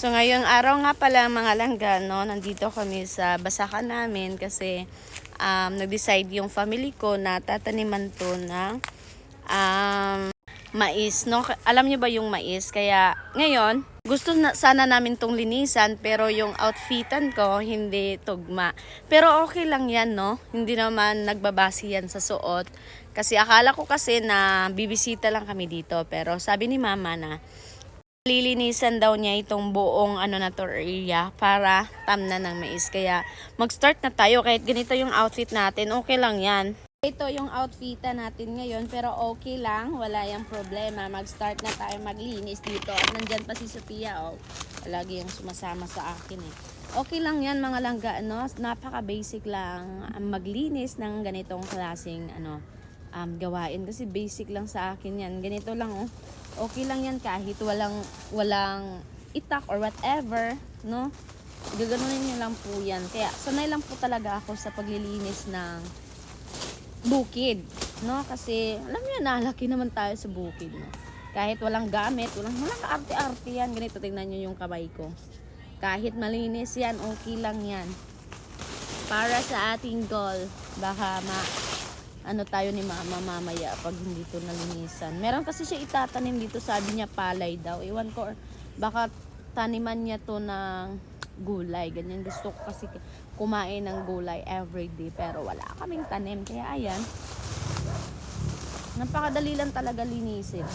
So ngayong araw nga pala mga langga, no, nandito kami sa basakan namin kasi nag-decide yung family ko na tataniman to ng mais, no? Alam niyo ba yung mais? Kaya ngayon, gusto na sana namin tong linisan pero yung outfitan ko hindi tugma. Pero okay lang yan, no? Hindi naman nagbabase yan sa suot. Kasi akala ko kasi na bibisita lang kami dito pero sabi ni mama na lilinisan daw niya itong buong na to area para tamnan ng mais. Kaya mag-start na tayo kahit ganito yung outfit natin. Okay lang yan. Ito yung outfitan natin ngayon pero okay lang. Wala yung problema. Mag-start na tayo maglinis dito. At nandyan pa si Sophia. Oh. Lagi yung sumasama sa akin eh. Okay lang yan mga langga. No? Napaka-basic lang maglinis ng ganitong klaseng gawain. Kasi basic lang sa akin yan. Ganito lang oh. Okay lang yan kahit walang itak or whatever, no? Gaganunin niyo lang po yan. Kaya sanay lang po talaga ako sa paglilinis ng bukid, no? Kasi alam niyo na, laki naman tayo sa bukid, no? Kahit walang gamit, walang kaarte-arte yan. Ganito, tingnan niyo yung kamay ko. Kahit malinis yan, okay lang yan. Para sa ating goal, baka tayo ni mama mamaya pag hindi to nalinisan. Meron kasi siya itatanim dito, sabi niya palay daw. Iwan ko, baka taniman niya to ng gulay. Ganyan, gusto ko kasi kumain ng gulay everyday. Pero wala kaming tanim. Kaya ayan, napakadali lang talaga linisin.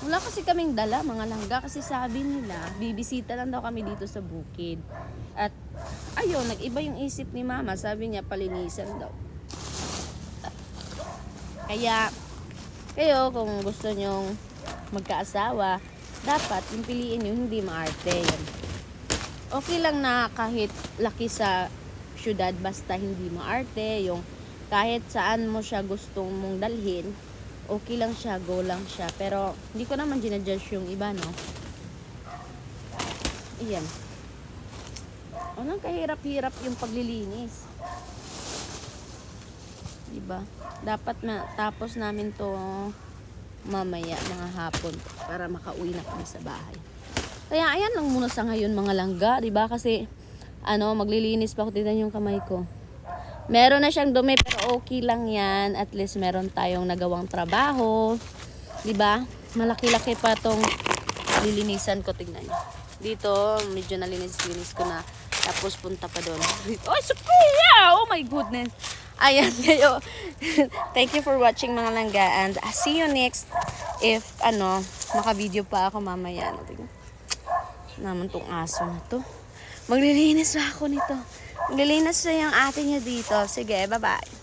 Wala kasi kaming dala mga langga kasi sabi nila bibisita lang daw kami dito sa bukid. At ayun, nag-iba yung isip ni mama, sabi niya palinisan daw. Kaya kayo kung gusto nyong magkaasawa, dapat yung piliin nyo hindi maarte yan. Okay lang na kahit laki sa syudad basta hindi maarte, yung kahit saan mo siya gustong mong dalhin, okay lang siya, go lang siya. Pero hindi ko naman ginajudge yung iba, no? Ayan. Anong kahirap-hirap yung paglilinis. Diba? Dapat tapos namin to mamaya, mga hapon, para makauwi na kami sa bahay. Kaya ayan lang muna sa ngayon mga langga, diba? Kasi maglilinis pa ako. Tignan yung kamay ko. Meron na siyang dumi pero okay lang yan. At least meron tayong nagawang trabaho. Diba? Malaki-laki pa tong lilinisan ko. Tignan nyo. Dito, medyo nalinis-linis ko na. Tapos punta pa doon. Oh, Sophia! Oh my goodness. Ayan kayo. Thank you for watching mga langga. And I'll see you next. If maka-video pa ako mamaya. Naman tong aso na to. Maglilinis na ako nito. Maglilinis na yung ate niya dito. Sige, bye-bye.